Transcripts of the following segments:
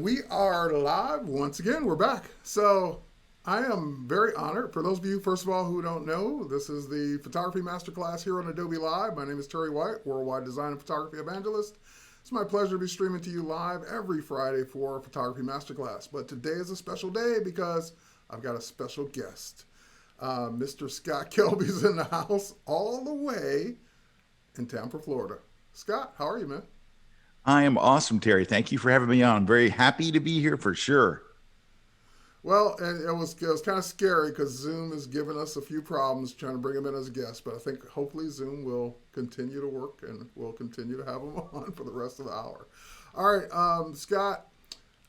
And we are live once again. We're back. So I am very honored. For those of you, first of all, who don't know, this is the Photography Masterclass here on Adobe Live. My name is Terry White, Worldwide Design and Photography Evangelist. It's my pleasure to be streaming to you live every Friday for Photography Masterclass. But today is a special day because I've got a special guest. Mr. Scott Kelby's in the house all the way in Tampa, Florida. Scott, how are you, man? I am awesome, Terry. Thank you for having me on. I'm very happy to be here for sure. Well, and it was kind of scary because Zoom is giving us a few problems trying to bring him in as a guest, but I think hopefully Zoom will continue to work and we'll continue to have him on for the rest of the hour. All right, Scott,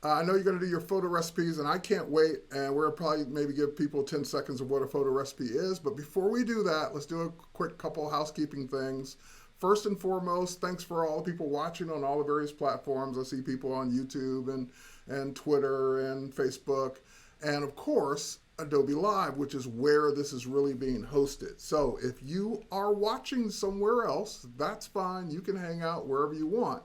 I know you're going to do your photo recipes, and I can't wait. And we're going to probably maybe give people 10 seconds of what a photo recipe is. But before we do that, let's do a quick couple housekeeping things. First and foremost, thanks for all the people watching on all the various platforms. I see people on YouTube and Twitter and Facebook. And of course, Adobe Live, which is where this is really being hosted. So if you are watching somewhere else, that's fine. You can hang out wherever you want.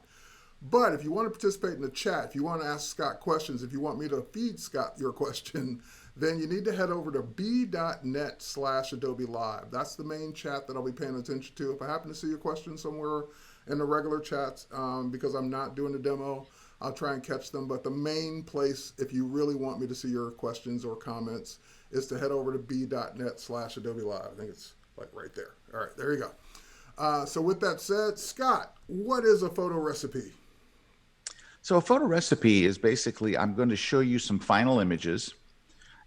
But if you want to participate in the chat, if you want to ask Scott questions, if you want me to feed Scott your question, then you need to head over to b.net/Adobe Live. That's the main chat that I'll be paying attention to. If I happen to see your question somewhere in the regular chats, because I'm not doing the demo, I'll try and catch them. But the main place, if you really want me to see your questions or comments, is to head over to b.net/Adobe Live. I think it's like right there. All right, there you go. So with that said, Scott, what is a photo recipe? So a photo recipe is basically, I'm going to show you some final images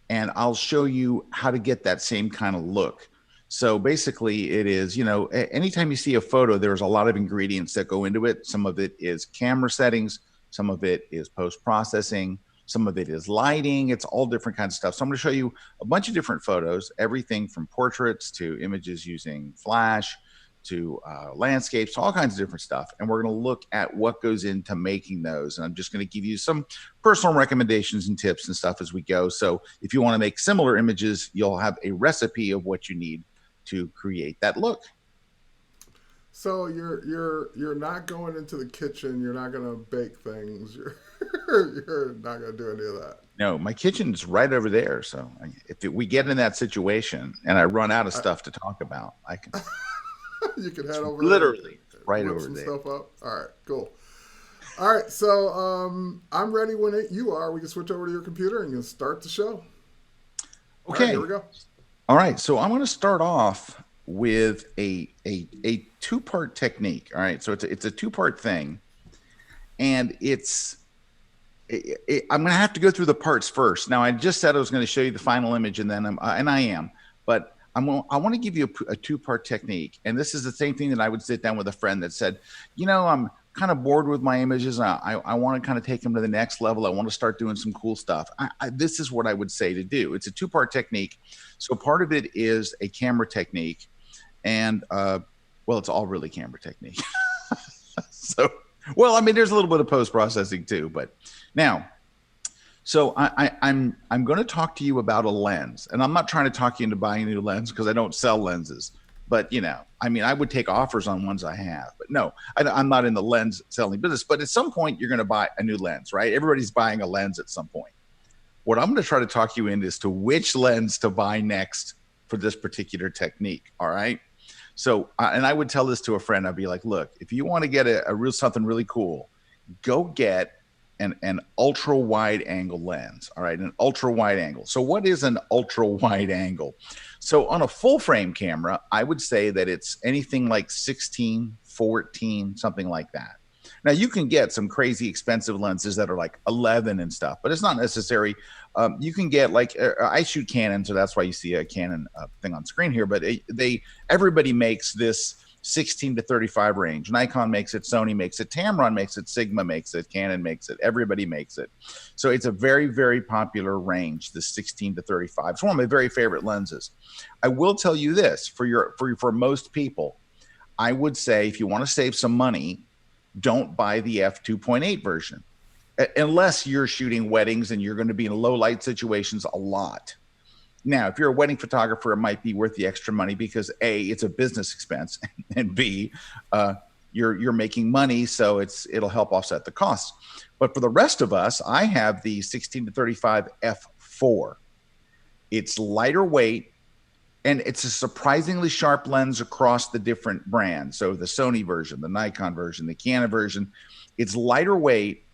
and I'll show you how to get that same kind of look. So basically it is, anytime you see a photo, there's a lot of ingredients that go into it. Some of it is camera settings. Some of it is post-processing. Some of it is lighting. It's all different kinds of stuff. So I'm going to show you a bunch of different photos, everything from portraits to images using flash, to landscapes, all kinds of different stuff. And we're going to look at what goes into making those. And I'm just going to give you some personal recommendations and tips and stuff as we go. So if you want to make similar images, you'll have a recipe of what you need to create that look. So you're not going into the kitchen. You're not going to bake things. You're not going to do any of that. No, my kitchen's right over there. So if we get in that situation and I run out of stuff to talk about, I can... You can head over literally there, right whip over some there. stuff up. All right, cool. All right, so I'm ready when you are. We can switch over to your computer and you can start the show. Okay, all right, here we go. All right, so I'm going to start off with a two-part technique. All right, so it's a two-part thing, and I'm going to have to go through the parts first. Now, I just said I was going to show you the final image, and then I am, but I want to give you a two-part technique. And this is the same thing that I would sit down with a friend that said, I'm kind of bored with my images. I want to kind of take them to the next level. I want to start doing some cool stuff. This is what I would say to do. It's a two-part technique. So part of it is a camera technique. And, it's all really camera technique. There's a little bit of post-processing too. But now... So I'm going to talk to you about a lens, and I'm not trying to talk you into buying a new lens because I don't sell lenses. But I would take offers on ones I have. But no, I'm not in the lens selling business. But at some point, you're going to buy a new lens, right? Everybody's buying a lens at some point. What I'm going to try to talk you into is to which lens to buy next for this particular technique. All right. So, and I would tell this to a friend. I'd be like, look, if you want to get something really cool, go get an ultra wide angle lens. All right, an ultra wide angle. So what is an ultra wide angle? So on a full frame camera, I would say that it's anything like 16, 14, something like that. Now you can get some crazy expensive lenses that are like 11 and stuff, but it's not necessary. You can get I shoot Canon, so that's why you see a Canon thing on screen here. But everybody makes this 16 to 35 range. Nikon makes it, Sony makes it, Tamron makes it, Sigma makes it, Canon makes it, everybody makes it. So it's a very, very popular range, the 16 to 35. It's one of my very favorite lenses. I will tell you this, for most people, I would say if you want to save some money, don't buy the f2.8 version. Unless you're shooting weddings and you're going to be in low light situations a lot. Now, if you're a wedding photographer, it might be worth the extra money because A, it's a business expense, and B, you're making money, so it'll help offset the costs. But for the rest of us, I have the 16 to 35 f4. It's lighter weight, and it's a surprisingly sharp lens across the different brands. So the Sony version, the Nikon version, the Canon version, it's lighter weight,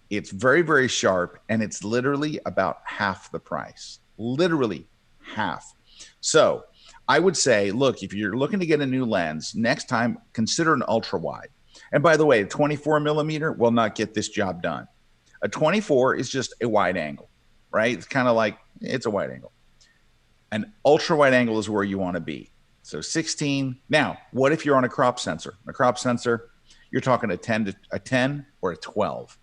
it's very, very sharp, and it's literally about half the price. Literally half. So I would say, look, if you're looking to get a new lens, next time consider an ultra wide. And by the way, a 24 millimeter will not get this job done. A 24 is just a wide angle, right? It's kind of like, it's a wide angle. An ultra wide angle is where you want to be. So 16. Now, what if you're on a crop sensor? A crop sensor, you're talking a 10 or a 12.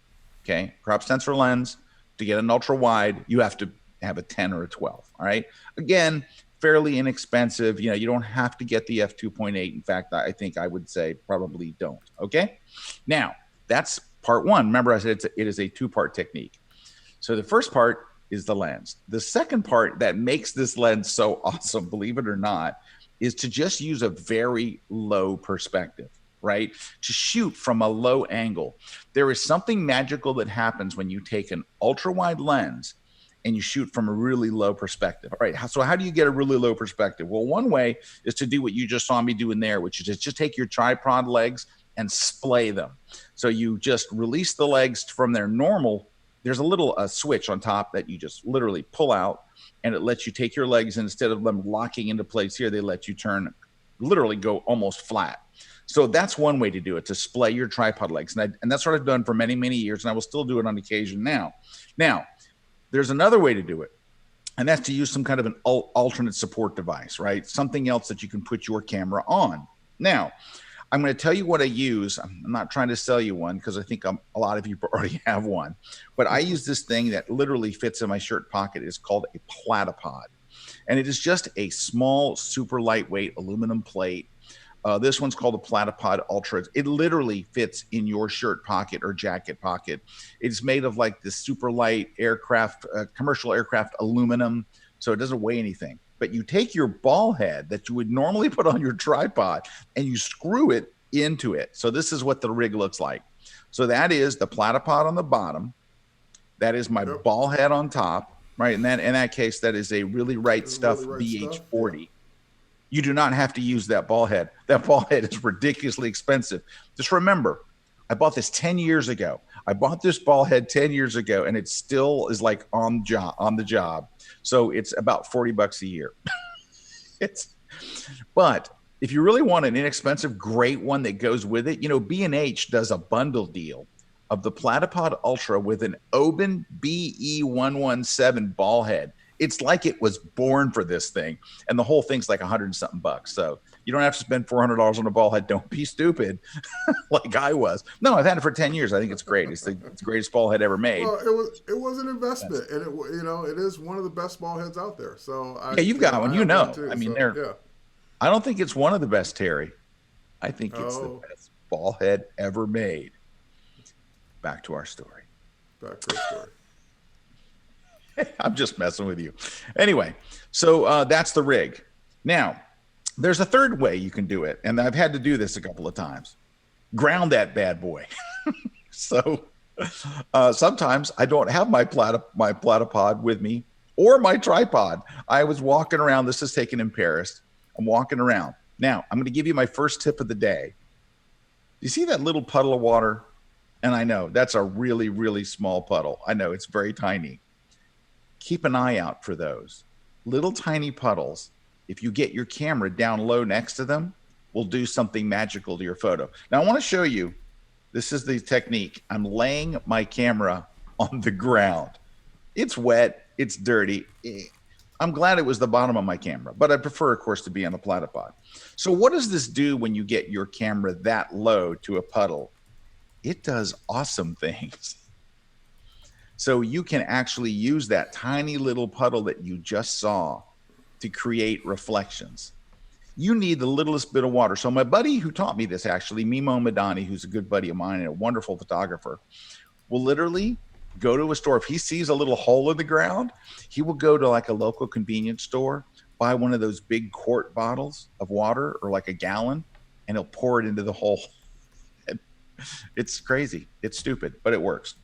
Okay, crop sensor lens. To get an ultra wide, you have to have a 10 or a 12. All right. Again, fairly inexpensive. You know, you don't have to get the f2.8. In fact, I think I would say probably don't. Okay. Now, that's part one. Remember, I said it is a two-part technique. So the first part is the lens. The second part that makes this lens so awesome, believe it or not, is to just use a very low perspective, right? To shoot from a low angle. There is something magical that happens when you take an ultra wide lens and you shoot from a really low perspective. All right. So how do you get a really low perspective? Well, one way is to do what you just saw me doing there, which is just take your tripod legs and splay them. So you just release the legs from their normal. There's a little switch on top that you just literally pull out, and it lets you take your legs, and instead of them locking into place here, they let you turn, literally go almost flat. So that's one way to do it, to splay your tripod legs. And that's what I've done for many, many years, and I will still do it on occasion now. Now, there's another way to do it, and that's to use some kind of an alternate support device, right? Something else that you can put your camera on. Now, I'm going to tell you what I use. I'm not trying to sell you one because I think a lot of you already have one. But I use this thing that literally fits in my shirt pocket. It's called a platypod. And it is just a small, super lightweight aluminum plate. This one's called a Platypod Ultra. It literally fits in your shirt pocket or jacket pocket. It's made of like this super light aircraft, commercial aircraft aluminum, so it doesn't weigh anything. But you take your ball head that you would normally put on your tripod and you screw it into it. So this is what the rig looks like. So that is the platypod on the bottom. That is my ball head on top, right? And in that case, that is a really right stuff BH40. Yeah. You do not have to use that ball head. That ball head is ridiculously expensive. Just remember, I bought this 10 years ago. I bought this ball head 10 years ago, and it still is like on the job. So it's about $40 a year. But if you really want an inexpensive, great one that goes with it, you know, B&H does a bundle deal of the Platypod Ultra with an Oben BE117 ball head. It's like it was born for this thing, and the whole thing's like $100 and something bucks. So you don't have to spend $400 on a ball head. Don't be stupid, like I was. No, I've had it for 10 years. I think it's great. It's the greatest ball head ever made. Well, it was an investment, and it is one of the best ball heads out there. So yeah, you've got one. Too, I mean, yeah. I don't think it's one of the best, Terry. I think it's the best ball head ever made. Back to our story. I'm just messing with you. Anyway, so that's the rig. Now, there's a third way you can do it, and I've had to do this a couple of times. Ground that bad boy. So sometimes I don't have my platypod with me or my tripod. I was walking around. This is taken in Paris. I'm walking around. Now, I'm going to give you my first tip of the day. You see that little puddle of water? And I know that's a really, really small puddle. I know it's very tiny. Keep an eye out for those little tiny puddles. If you get your camera down low next to them, will do something magical to your photo. Now, I want to show you, this is the technique. I'm laying my camera on the ground. It's wet. It's dirty. I'm glad it was the bottom of my camera, but I prefer, of course, to be on a platypod. So what does this do when you get your camera that low to a puddle? It does awesome things. So you can actually use that tiny little puddle that you just saw to create reflections. You need the littlest bit of water. So my buddy who taught me this, actually, Mimo Madani, who's a good buddy of mine and a wonderful photographer, will literally go to a store. If he sees a little hole in the ground, he will go to like a local convenience store, buy one of those big quart bottles of water or like a gallon, and he'll pour it into the hole. It's crazy. It's stupid, but it works.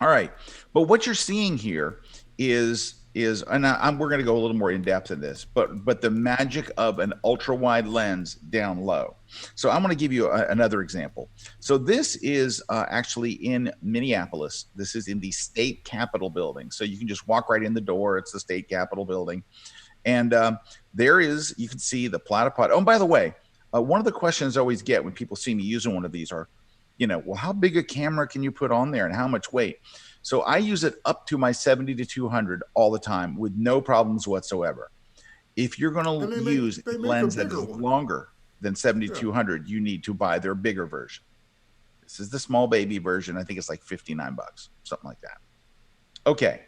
All right. But what you're seeing here and we're going to go a little more in depth in this, but the magic of an ultra wide lens down low. So I'm going to give you another example. So this is actually in Minneapolis. This is in the state capitol building. So you can just walk right in the door. It's the state capitol building. And you can see the platypod. Oh, and by the way, one of the questions I always get when people see me using one of these are, well, how big a camera can you put on there and how much weight? So I use it up to my 70 to 200 all the time with no problems whatsoever. If you're going to use a lens that is longer than 7200, you need to buy their bigger version. This is the small baby version. I think it's like $59, something like that. Okay.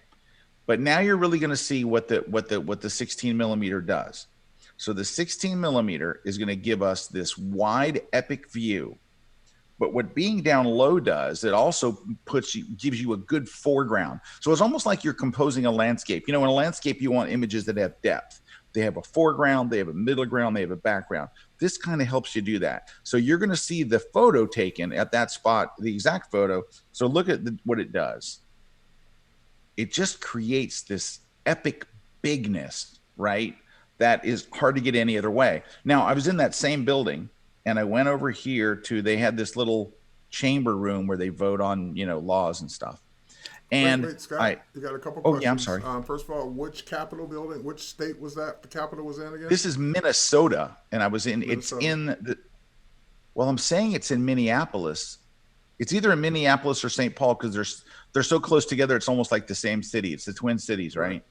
But now you're really going to see what the 16 millimeter does. So the 16 millimeter is going to give us this wide epic view. But what being down low does, it also gives you a good foreground. So it's almost like you're composing a landscape. In a landscape, you want images that have depth. They have a foreground, they have a middle ground, they have a background. This kind of helps you do that. So you're going to see the photo taken at that spot, the exact photo. So look at what it does. It just creates this epic bigness, right? That is hard to get any other way. Now, I was in that same building. And I went over here they had this little chamber room where they vote on, laws and stuff. And wait, Scott, you got a couple questions. Yeah, I'm sorry. First of all, which Capitol building, which state was that the Capitol was in again? This is Minnesota. And I was in, Minnesota. I'm saying it's in Minneapolis. It's either in Minneapolis or St. Paul because they're so close together. It's almost like the same city. It's the Twin Cities, right?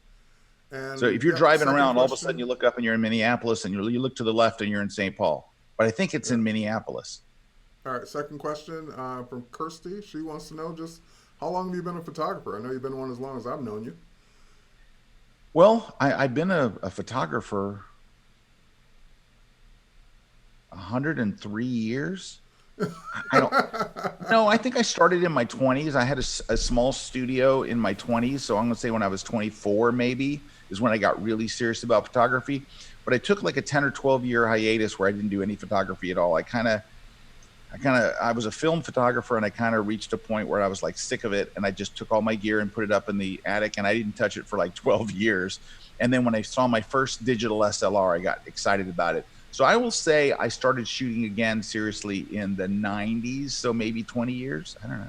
And so if you're driving around, all of a sudden you look up and you're in Minneapolis and you look to the left and you're in St. Paul. But I think it's in Minneapolis. All right. Second question from Kirsty. She wants to know just how long have you been a photographer? I know you've been one as long as I've known you. Well, I've been a photographer 103 years. I think I started in my 20s. I had a small studio in my 20s. So I'm going to say when I was 24, maybe, is when I got really serious about photography. But I took like a 10 or 12 year hiatus where I didn't do any photography at all. I was a film photographer and I kind of reached a point where I was like sick of it. And I just took all my gear and put it up in the attic and I didn't touch it for like 12 years. And then when I saw my first digital SLR, I got excited about it. So I will say I started shooting again seriously in the 90s. So maybe 20 years. I don't know.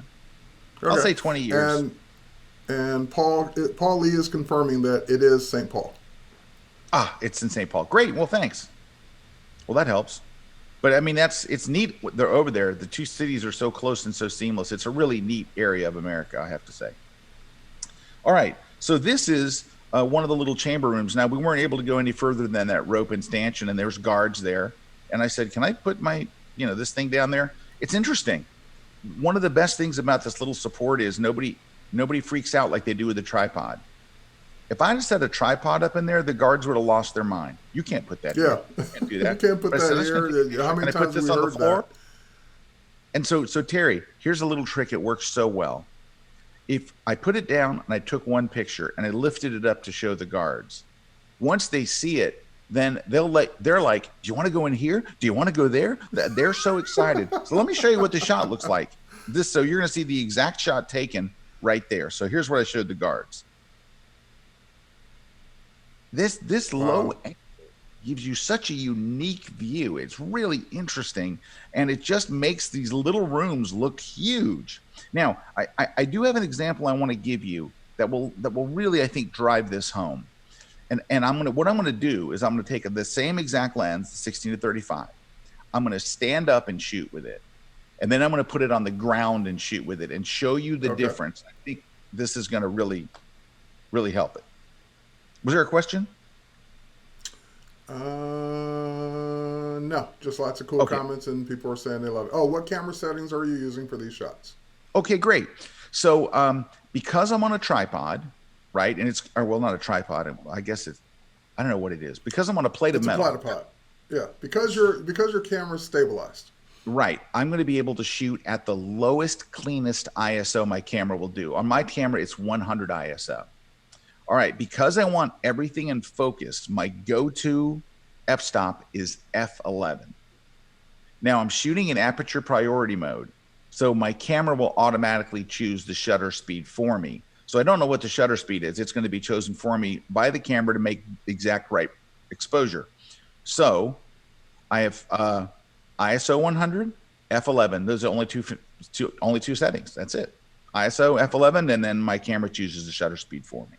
Okay. I'll say 20 years. And Paul Lee is confirming that it is St. Paul. It's in St. Paul. Great. Well, thanks. Well, that helps. But I mean, it's neat. They're over there. The two cities are so close and so seamless. It's a really neat area of America, I have to say. All right. So this is one of the little chamber rooms. Now, we weren't able to go any further than that rope and stanchion, and there's guards there. And I said, can I put my, this thing down there? It's interesting. One of the best things about this little support is nobody freaks out like they do with the tripod. If I just had a tripod up in there, the guards would have lost their mind. You can't put that here. You can't do that. You can't put that here. How many times have we heard that? And so Terry, here's a little trick. It works so well. If I put it down and I took one picture and I lifted it up to show the guards, once they see it, then they're like, do you want to go in here? Do you want to go there? They're so excited. So let me show you what the shot looks like. So you're going to see the exact shot taken right there. So here's what I showed the guards. This low angle gives you such a unique view. It's really interesting, and it just makes these little rooms look huge. Now, I do have an example I want to give you that will really, I think, drive this home. And what I'm gonna do is I'm gonna take the same exact lens, the 16 to 35. I'm gonna stand up and shoot with it, and then I'm gonna put it on the ground and shoot with it and show you the difference. I think this is gonna really, really help it. Was there a question? No, just lots of cool comments and people are saying they love it. Oh, what camera settings are you using for these shots? Okay, great. So because I'm on a tripod, right, and not a tripod. I guess I don't know what it is. Because I'm on a plate of metal. It's a platypod. Yeah, because your camera's stabilized. Right. I'm going to be able to shoot at the lowest, cleanest ISO my camera will do. On my camera, it's 100 ISO. All right, because I want everything in focus, my go-to f-stop is f11. Now I'm shooting in aperture priority mode. So my camera will automatically choose the shutter speed for me. So I don't know what the shutter speed is. It's going to be chosen for me by the camera to make the exact right exposure. So I have ISO 100, f11. Those are only two settings. That's it. ISO, f11, and then my camera chooses the shutter speed for me.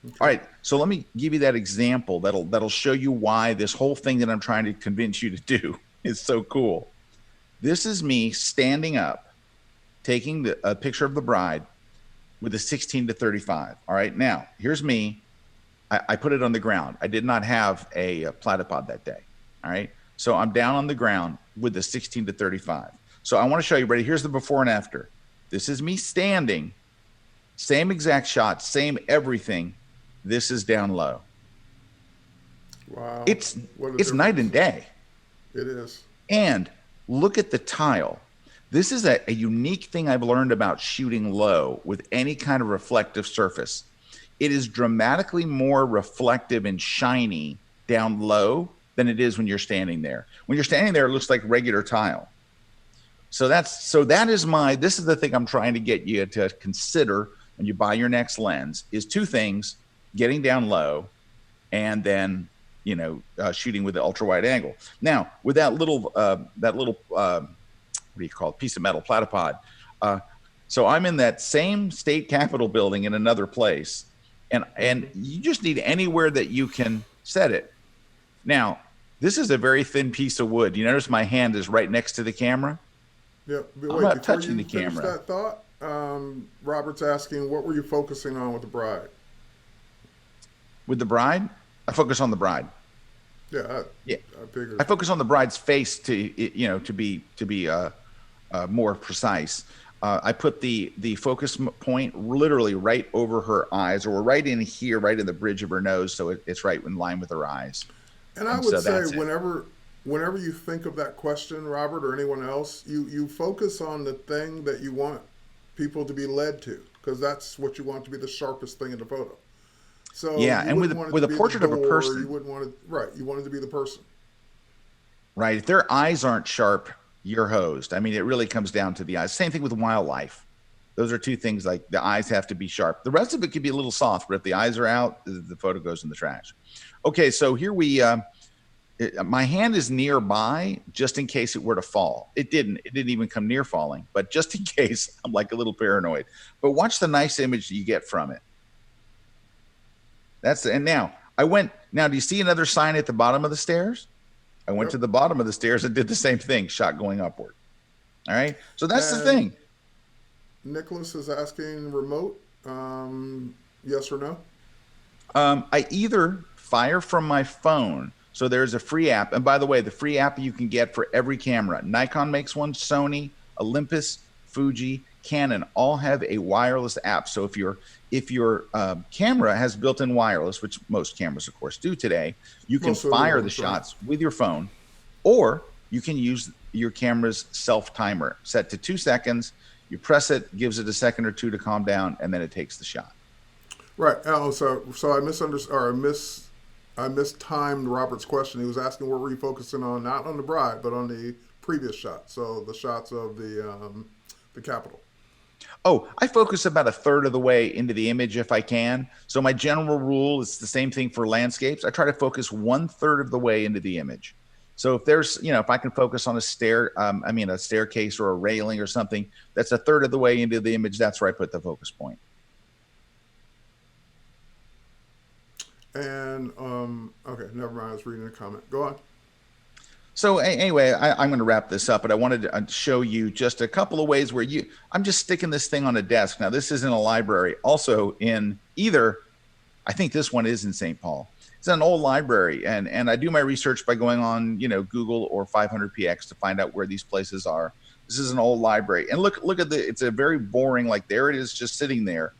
Okay. All right, so let me give you that example that'll show you why this whole thing that I'm trying to convince you to do is so cool. This is me standing up, taking a picture of the bride with a 16-35. All right, now here's me. I put it on the ground. I did not have a platypod that day. All right, so I'm down on the ground with the 16-35. So I want to show you, ready? Here's the before and after. This is me standing, same exact shot, same everything. This is down low. Wow. It's night and day. It is. And look at the tile. This is a unique thing I've learned about shooting low with any kind of reflective surface. It is dramatically more reflective and shiny down low than it is when you're standing there. When you're standing there, it looks like regular tile. So this is the thing I'm trying to get you to consider when you buy your next lens is two things: getting down low, and then shooting with the ultra wide angle. Now with that little what do you call it, piece of metal platypod. So I'm in that same state capitol building in another place, and you just need anywhere that you can set it. Now this is a very thin piece of wood. You notice my hand is right next to the camera. Yeah, but I'm not touching the camera. That thought, Robert's asking, what were you focusing on with the bride? With the bride, I focus on the bride. Yeah, I figured. I focus on the bride's face to be more precise. I put the focus point literally right over her eyes, or right in here, right in the bridge of her nose, so it's right in line with her eyes. And I would say whenever you think of that question, Robert, or anyone else, you focus on the thing that you want people to be led to, because that's what you want to be the sharpest thing in the photo. So yeah, and with a portrait of a person, you wouldn't want it, right? You want it to be the person, right? If their eyes aren't sharp, you're hosed. I mean, it really comes down to the eyes. Same thing with wildlife. Those are two things, like the eyes have to be sharp. The rest of it could be a little soft, but if the eyes are out, the photo goes in the trash. Okay, so here my hand is nearby just in case it were to fall. It didn't even come near falling, but just in case, I'm like a little paranoid. But watch the nice image you get from it. Now do you see another sign at the bottom of the stairs? I went to the bottom of the stairs and did the same thing, shot going upward. All right. So that's the thing. Nicholas is asking remote, yes or no? I either fire from my phone. So there's a free app. And by the way, the free app you can get for every camera. Nikon makes one, Sony, Olympus, Fuji, Canon all have a wireless app. So if your camera has built-in wireless, which most cameras of course do today, you can fire the shots with your phone, or you can use your camera's self-timer set to 2 seconds. You press it, gives it a second or two to calm down, and then it takes the shot. Right. So I misunderstood, or I mistimed Robert's question. He was asking what were you focusing on, not on the bride, but on the previous shot. So the shots of the Capitol. Oh, I focus about a third of the way into the image if I can. So my general rule is the same thing for landscapes. I try to focus 1/3 of the way into the image. So if there's, if I can focus on a staircase or a railing or something, that's a third of the way into the image. That's where I put the focus point. And, okay, never mind. I was reading a comment. Go on. So anyway, I'm going to wrap this up, but I wanted to show you just a couple of ways where I'm just sticking this thing on a desk. Now, this is in a library, also in I think this one is in St. Paul. It's an old library, and I do my research by going on, Google or 500px to find out where these places are. This is an old library, and look at it's a very boring, like there it is just sitting there,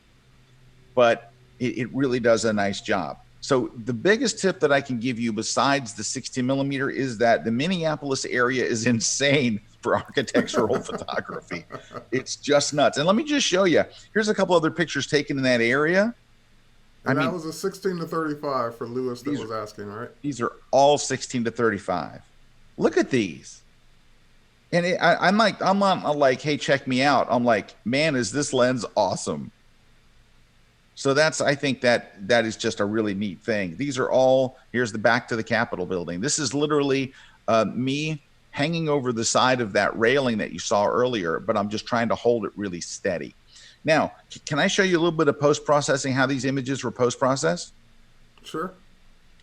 but it really does a nice job. So the biggest tip that I can give you besides the 60mm is that the Minneapolis area is insane for architectural photography. It's just nuts. And let me just show you. Here's a couple other pictures taken in that area. And that was a 16-35 for Lewis that was asking, right? These are all 16-35. Look at these. And I'm not like, hey, check me out. I'm like, man, is this lens awesome? So I think that is just a really neat thing. These are all, here's the back to the Capitol building. This is literally me hanging over the side of that railing that you saw earlier, but I'm just trying to hold it really steady. Now, can I show you a little bit of post-processing, how these images were post-processed? Sure.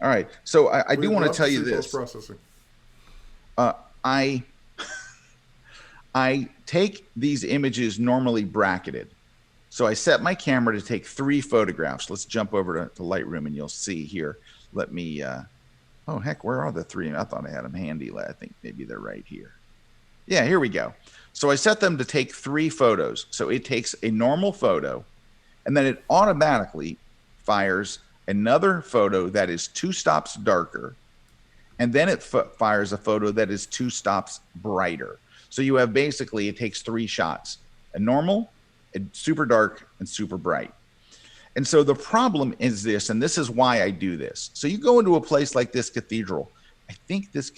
All right. So I do We'd want to love to tell you see post this. processing. I I take these images normally bracketed. So I set my camera to take 3 photographs. Let's jump over to Lightroom and you'll see here. Let me, oh, heck, where are the 3? I thought I had them handy. I think maybe they're right here. Yeah, here we go. So I set them to take 3 photos. So it takes a normal photo and then it automatically fires another photo that is 2 stops darker. And then it fires a photo that is 2 stops brighter. So you have basically, it takes 3 shots, a normal, a super dark, and super bright. And so the problem is this, and this is why I do this. So you go into a place like this cathedral. I think this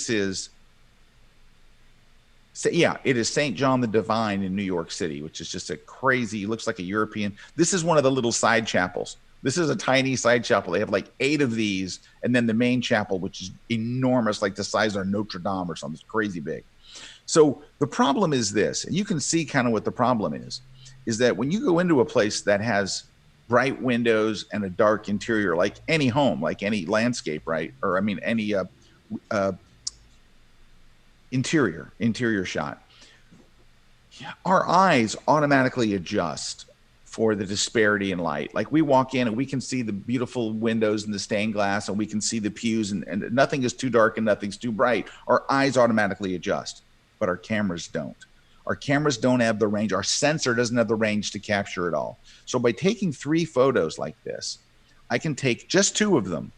is, yeah, it is St. John the Divine in New York City, which is just a crazy, looks like a European. This is one of the little side chapels. This is a tiny side chapel. They have like 8 of these. And then the main chapel, which is enormous, like the size of Notre Dame or something. It's crazy big. So the problem is this, and you can see kind of what the problem is that when you go into a place that has bright windows and a dark interior, like any home, like any landscape, right? Or I mean, any interior shot, our eyes automatically adjust for the disparity in light. Like we walk in and we can see the beautiful windows and the stained glass and we can see the pews and nothing is too dark and nothing's too bright. Our eyes automatically adjust, but our cameras don't. Our cameras don't have the range. Our sensor doesn't have the range to capture it all. So by taking 3 photos like this, I can take just 2 of them,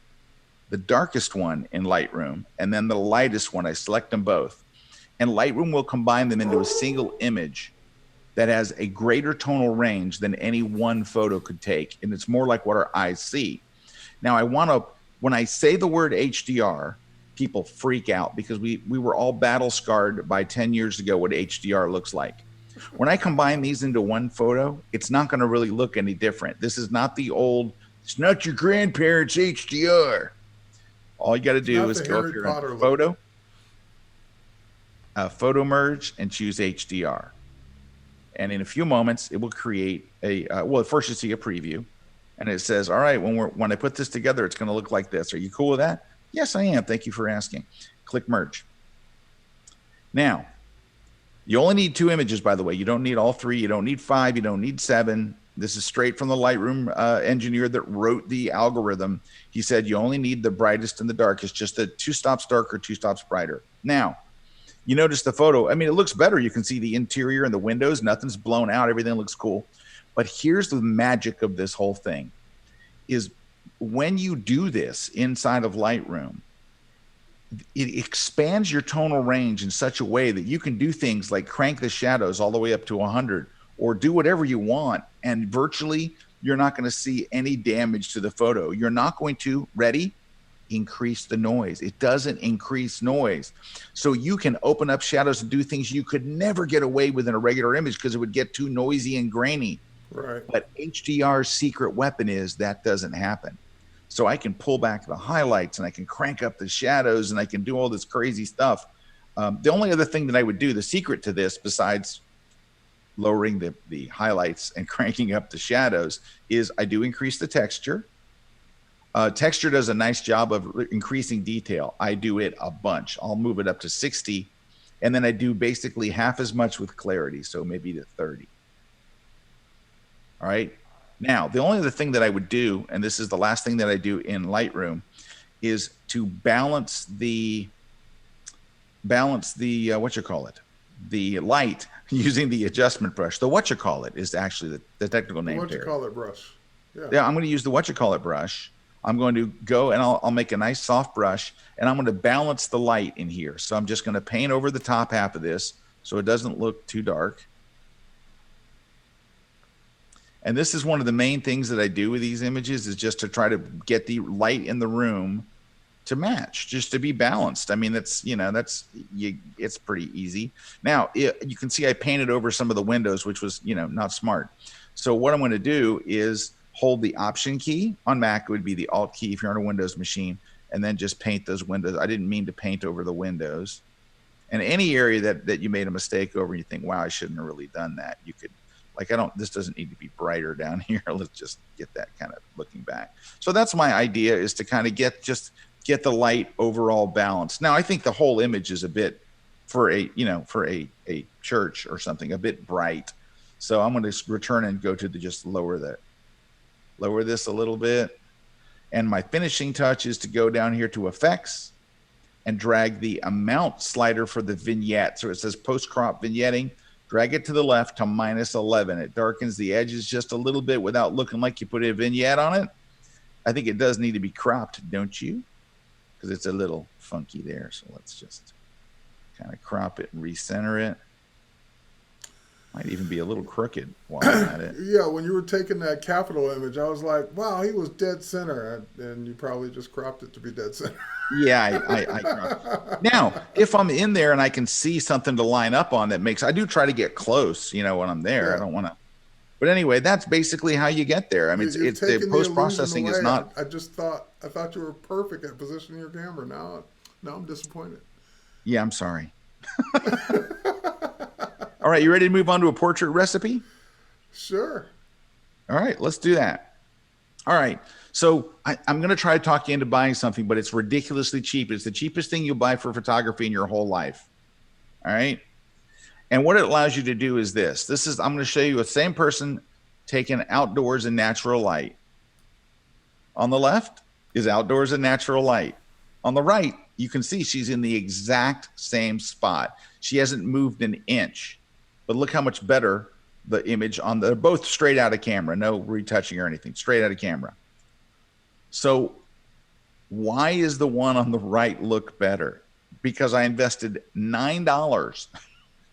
the darkest one in Lightroom, and then the lightest one. I select them both. And Lightroom will combine them into a single image that has a greater tonal range than any one photo could take. And it's more like what our eyes see. Now, when I say the word HDR, people freak out because we were all battle scarred by 10 years ago what HDR looks like. When I combine these into one photo, it's not going to really look any different. This is not the old, it's not your grandparents' HDR. All you got to do is go up here and photo merge and choose HDR. And in a few moments, it will create well, first you see a preview and it says, all right, when I put this together, it's going to look like this. Are you cool with that? Yes, I am. Thank you for asking. Click merge. Now, you only need 2 images, by the way. You don't need all 3. You don't need 5. You don't need 7. This is straight from the Lightroom engineer that wrote the algorithm. He said you only need the brightest and the darkest, just the 2 stops darker, 2 stops brighter. Now, you notice the photo. I mean, it looks better. You can see the interior and the windows. Nothing's blown out. Everything looks cool. But here's the magic of this whole thing is when you do this inside of Lightroom, it expands your tonal range in such a way that you can do things like crank the shadows all the way up to 100 or do whatever you want. And virtually, you're not going to see any damage to the photo. You're not going to, ready? Increase the noise. It doesn't increase noise. So you can open up shadows and do things you could never get away with in a regular image because it would get too noisy and grainy. Right. But HDR's secret weapon is that doesn't happen. So I can pull back the highlights and I can crank up the shadows and I can do all this crazy stuff. The only other thing that I would do, the secret to this, besides lowering the highlights and cranking up the shadows, is I do increase the texture. Texture does a nice job of increasing detail. I do it a bunch. I'll move it up to 60, and then I do basically half as much with clarity, so maybe to 30. All right. Now, the only other thing that I would do, and this is the last thing that I do in Lightroom, is to balance the the light using the adjustment brush. The is actually the technical name. Brush. Yeah, I'm going to use the brush. I'm going to go and I'll make a nice soft brush and I'm going to balance the light in here. So I'm just going to paint over the top half of this so it doesn't look too dark. And this is one of the main things that I do with these images is just to try to get the light in the room to match, just to be balanced. I mean, it's pretty easy. Now, you can see I painted over some of the windows, which was, not smart. So what I'm going to do is hold the Option key. On Mac, it would be the Alt key if you're on a Windows machine, and then just paint those windows. I didn't mean to paint over the windows. And any area that you made a mistake over, and you think, wow, I shouldn't have really done that, you could, this doesn't need to be brighter down here. Let's just get that kind of looking back. So that's my idea, is to kind of get the light overall balanced. Now, I think the whole image is a bit, for a church or something, a bit bright. So I'm going to return and go to just lower this a little bit. And my finishing touch is to go down here to effects and drag the amount slider for the vignette. So it says post-crop vignetting. Drag it to the left to -11. It darkens the edges just a little bit without looking like you put a vignette on it. I think it does need to be cropped, don't you? Because it's a little funky there. So let's just kind of crop it and recenter it. Might even be a little crooked while I'm at it. Yeah, when you were taking that capital image, I was like, wow, he was dead center. And you probably just cropped it to be dead center. Yeah, I cropped. Now, if I'm in there and I can see something to line up on I do try to get close, when I'm there. Yeah. I don't want to. But anyway, that's basically how you get there. I mean, it's the post-processing is not. I thought you were perfect at positioning your camera. Now I'm disappointed. Yeah, I'm sorry. All right, you ready to move on to a portrait recipe? Sure. All right, let's do that. All right, so I'm going to try to talk you into buying something, but it's ridiculously cheap. It's the cheapest thing you'll buy for photography in your whole life. All right, and what it allows you to do is this. I'm going to show you the same person taken outdoors in natural light. On the left is outdoors in natural light. On the right, you can see she's in the exact same spot. She hasn't moved an inch. But look how much better the image they're both straight out of camera, no retouching or anything, straight out of camera. So why is the one on the right look better? Because I invested $9,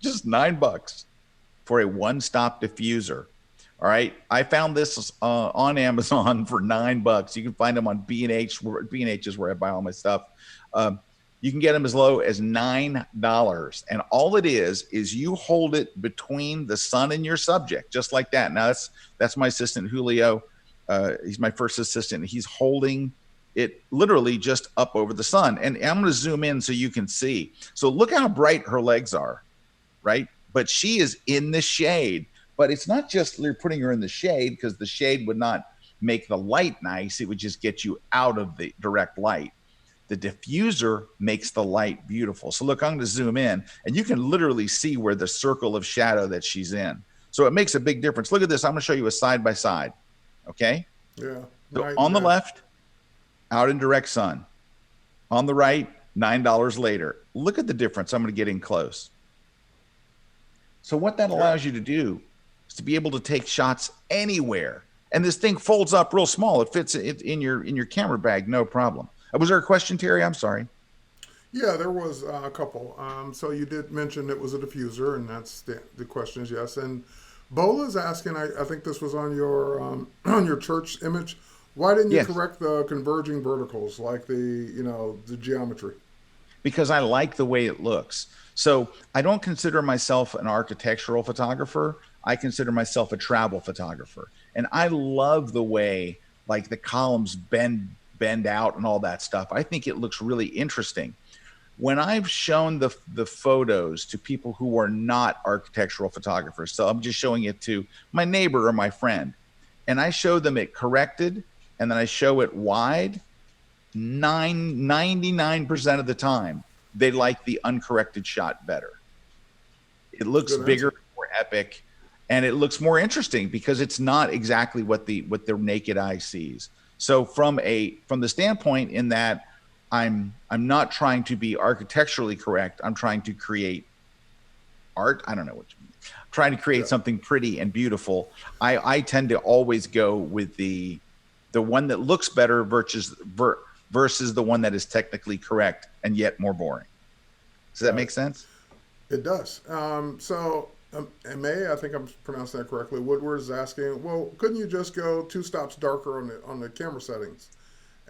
just $9 for a one-stop diffuser. All right. I found this on Amazon for $9. You can find them on B&H. B&H is where I buy all my stuff. You can get them as low as $9. And all it is you hold it between the sun and your subject, just like that. Now that's my assistant, Julio. He's my first assistant. He's holding it literally just up over the sun. And I'm going to zoom in so you can see. So look how bright her legs are, right? But she is in the shade. But it's not just you're putting her in the shade, because the shade would not make the light nice. It would just get you out of the direct light. The diffuser makes the light beautiful. So look, I'm going to zoom in, and you can literally see where the circle of shadow that she's in. So it makes a big difference. Look at this. I'm going to show you a side by side. Okay. Yeah. So on the left, out in direct sun. On the right, $9 later. Look at the difference. I'm going to get in close. So what that allows you to do is to be able to take shots anywhere. And this thing folds up real small. It fits in your camera bag, no problem. Was there a question, Terry? I'm sorry. Yeah, there was a couple. So you did mention it was a diffuser, and that's the question is yes. And Bola's asking, I think this was on your on your church image. Why didn't you correct the converging verticals, like the geometry? Because I like the way it looks. So I don't consider myself an architectural photographer. I consider myself a travel photographer. And I love the way like the columns bend out and all that stuff. I think it looks really interesting. When I've shown the photos to people who are not architectural photographers, so I'm just showing it to my neighbor or my friend, and I show them it corrected, and then I show it wide, 99% of the time, they like the uncorrected shot better. It looks bigger, more epic, and it looks more interesting because it's not exactly what their naked eye sees. So from the standpoint in that I'm not trying to be architecturally correct, I'm trying to create art. I don't know what you mean. I'm trying to create something pretty and beautiful. I tend to always go with the one that looks better versus the one that is technically correct and yet more boring. Does that make sense? It does. I think I'm pronouncing that correctly. Woodward is asking, well, couldn't you just go 2 stops darker on the camera settings?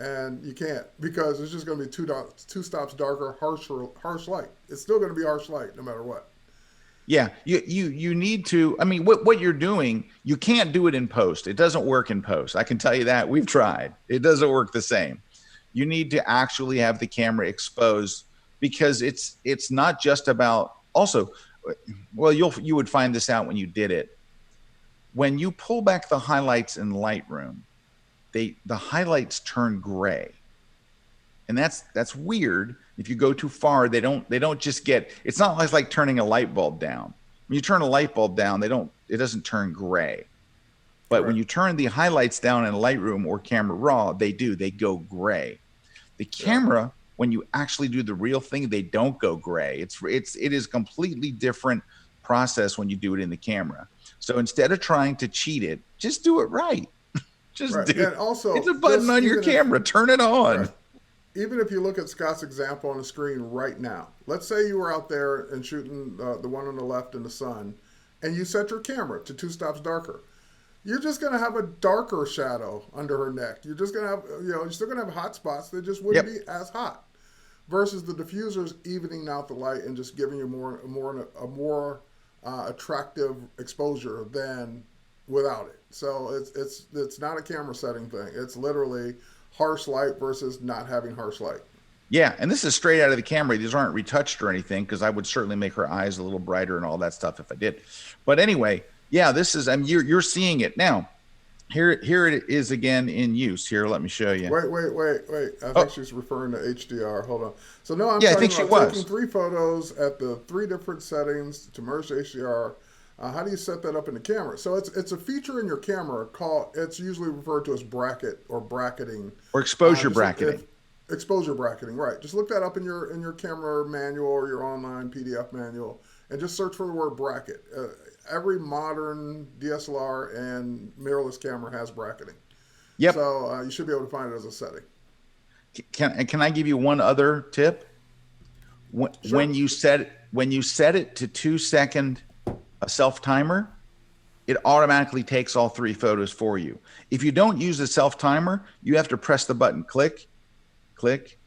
And you can't, because it's just going to be two stops darker, harsh light. It's still going to be harsh light no matter what. Yeah, you need to. I mean, what you're doing, you can't do it in post. It doesn't work in post. I can tell you that. We've tried. It doesn't work the same. You need to actually have the camera exposed, because it's not just about. Also, well, you would find this out when you did it. When you pull back the highlights in Lightroom, the highlights turn gray. And that's weird. If you go too far, they don't just get, it's not like turning a light bulb down. When you turn a light bulb down, it doesn't turn gray. But when you turn the highlights down in Lightroom or Camera Raw, they go gray. The camera, when you actually do the real thing, they don't go gray. It is completely different process when you do it in the camera. So instead of trying to cheat it, just do it right. Just do it. And also, it's a button on your camera. Turn it on. Right. Even if you look at Scott's example on the screen right now, let's say you were out there and shooting the one on the left in the sun, and you set your camera to 2 stops darker. You're just going to have a darker shadow under her neck. You're just going to have, you're still going to have hot spots. They just wouldn't be as hot. Versus the diffuser's evening out the light and just giving you a more attractive exposure than without it. So it's not a camera setting thing. It's literally harsh light versus not having harsh light. Yeah, and this is straight out of the camera. These aren't retouched or anything, because I would certainly make her eyes a little brighter and all that stuff if I did. But anyway, yeah, this is, I mean, you're seeing it now. Here it is again in use. Here, let me show you. Wait. I think she's referring to HDR. Hold on. So no, I'm talking about taking 3 photos at the 3 different settings to merge HDR. How do you set that up in the camera? So it's a feature in your camera called, it's usually referred to as bracket or bracketing. Or exposure bracketing. Exposure bracketing, right. Just look that up in your camera manual or your online PDF manual and just search for the word bracket. Every modern DSLR and mirrorless camera has bracketing. Yep. So you should be able to find it as a setting. Can I give you one other tip? Sure. When you set it to 2-second a self timer, it automatically takes all 3 photos for you. If you don't use a self timer, you have to press the button, click, click,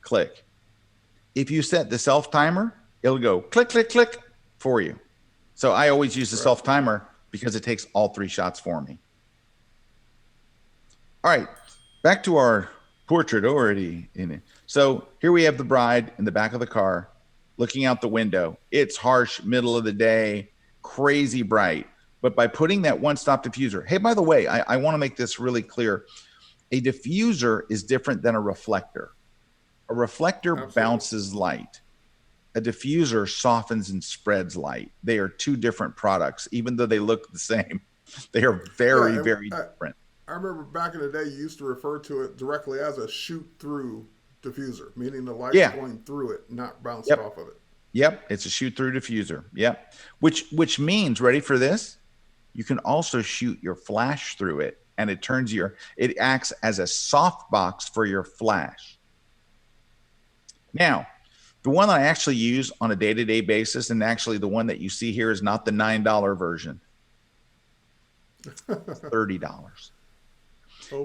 click. If you set the self timer, it'll go click, click, click for you. So I always use the self timer because it takes all 3 shots for me. All right, back to our portrait already in it. So here we have the bride in the back of the car looking out the window. It's harsh, middle of the day, crazy bright. But by putting that one-stop diffuser, hey, by the way, I want to make this really clear. A diffuser is different than a reflector. A reflector bounces light. A diffuser softens and spreads light. They are 2 different products, even though they look the same. They are very, very different. I remember back in the day, you used to refer to it directly as a shoot-through diffuser, meaning the light's going through it, not bounced off of it. Yep, it's a shoot-through diffuser. Yep, which means, ready for this? You can also shoot your flash through it, and it acts as a softbox for your flash. Now, the one I actually use on a day-to-day basis, and actually the one that you see here is not the $9 version. It's $30.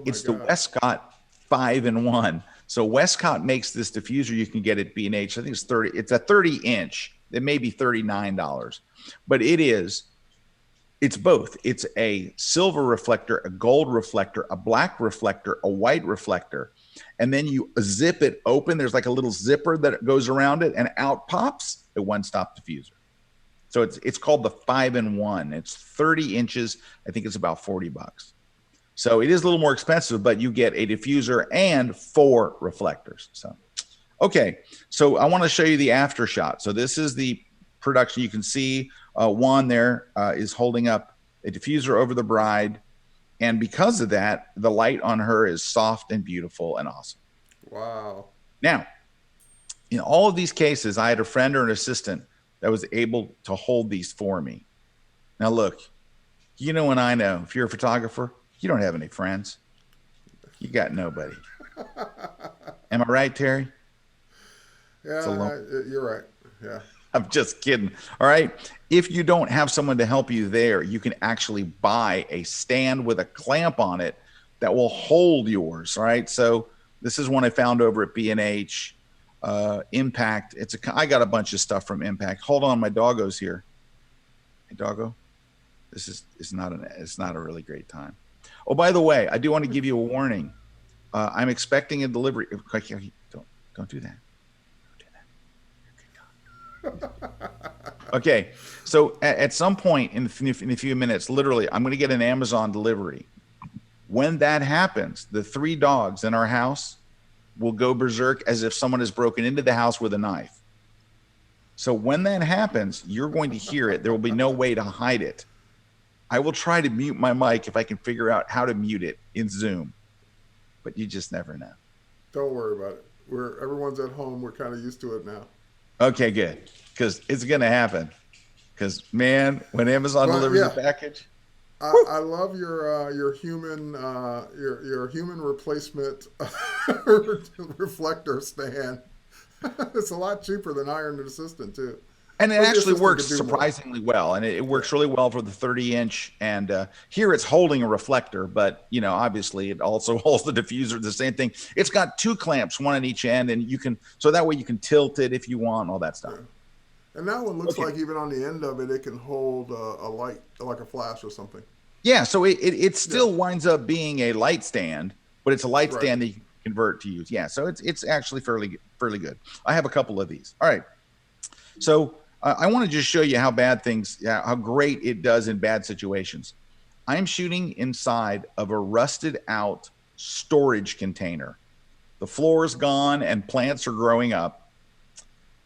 It's the Westcott 5-in-1. So Westcott makes this diffuser you can get at B&H. I think it's 30. It's a 30-inch. It may be $39, but it's both. It's a silver reflector, a gold reflector, a black reflector, a white reflector. And then you zip it open. There's like a little zipper that goes around it, and out pops a one-stop diffuser. So it's called the 5-in-1. It's 30 inches. I think it's about $40. So it is a little more expensive, but you get a diffuser and 4 reflectors. So, okay. So I want to show you the after shot. So this is the production. You can see Juan there is holding up a diffuser over the bride. And because of that, the light on her is soft and beautiful and awesome. Wow. Now, in all of these cases, I had a friend or an assistant that was able to hold these for me. Now, look, you know, and I know, if you're a photographer, you don't have any friends. You got nobody. Am I right, Terry? Yeah, you're right. Yeah. I'm just kidding. All right. If you don't have someone to help you there, you can actually buy a stand with a clamp on it that will hold yours. All right. So This is one I found over at B&H. Impact. I got a bunch of stuff from Impact. Hold on, my doggo's here. Hey, doggo. This is not a really great time. Oh, by the way, I do want to give you a warning. I'm expecting a delivery. Don't do that. Don't do that. Okay, so at some point in a few minutes, literally, I'm going to get an Amazon delivery. When that happens, the 3 dogs in our house will go berserk as if someone has broken into the house with a knife. So when that happens, you're going to hear it. There will be no way to hide it. I will try to mute my mic if I can figure out how to mute it in Zoom, but you just never know. Don't worry about it. Everyone's at home. We're kind of used to it now. Okay, good, because it's going to happen. Because man, when Amazon delivers a package, I love your human replacement reflector stand. It's a lot cheaper than hiring an assistant too. And it actually works surprisingly well, and it works really well for the 30-inch. And here it's holding a reflector, but obviously it also holds the diffuser. The same thing. It's got 2 clamps, one on each end, and so that way you can tilt it if you want, all that stuff. Yeah. And that one looks like even on the end of it, it can hold a light, like a flash or something. Yeah, so it still winds up being a light stand, but it's a light stand that you can convert to use. Yeah, so it's actually fairly good. I have a couple of these. All right, so I want to just show you how great it does in bad situations. I'm shooting inside of a rusted out storage container. The floor is gone and plants are growing up.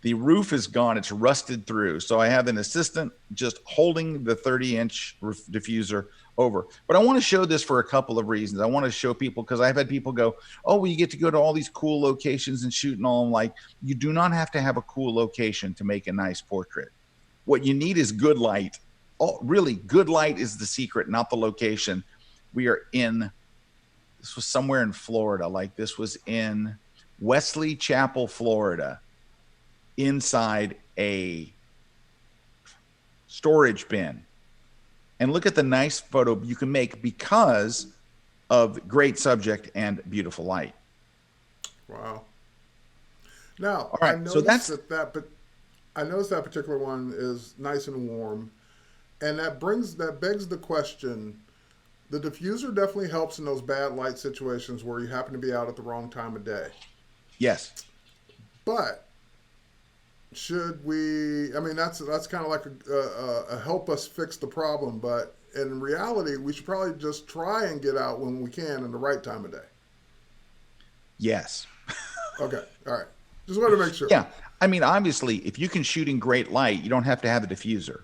The roof is gone. It's rusted through. So I have an assistant just holding the 30-inch diffuser over. But I want to show this for a couple of reasons. I want to show people, because I've had people go, oh, well, you get to go to all these cool locations and shoot and all. I'm like, you do not have to have a cool location to make a nice portrait. What you need is good light. Oh, really, good light is the secret, not the location. This was somewhere in Florida. Like this was in Wesley Chapel, Florida, inside a storage bin. And look at the nice photo you can make because of great subject and beautiful light. Wow. Now, all right, I noticed I noticed that particular one is nice and warm, and that begs the question. The diffuser definitely helps in those bad light situations where you happen to be out at the wrong time of day. Yes. But should we? I mean, that's kind of like a help us fix the problem. But in reality, we should probably just try and get out when we can in the right time of day. Yes. Okay. All right. Just wanted to make sure. Yeah. I mean, obviously, if you can shoot in great light, you don't have to have the diffuser.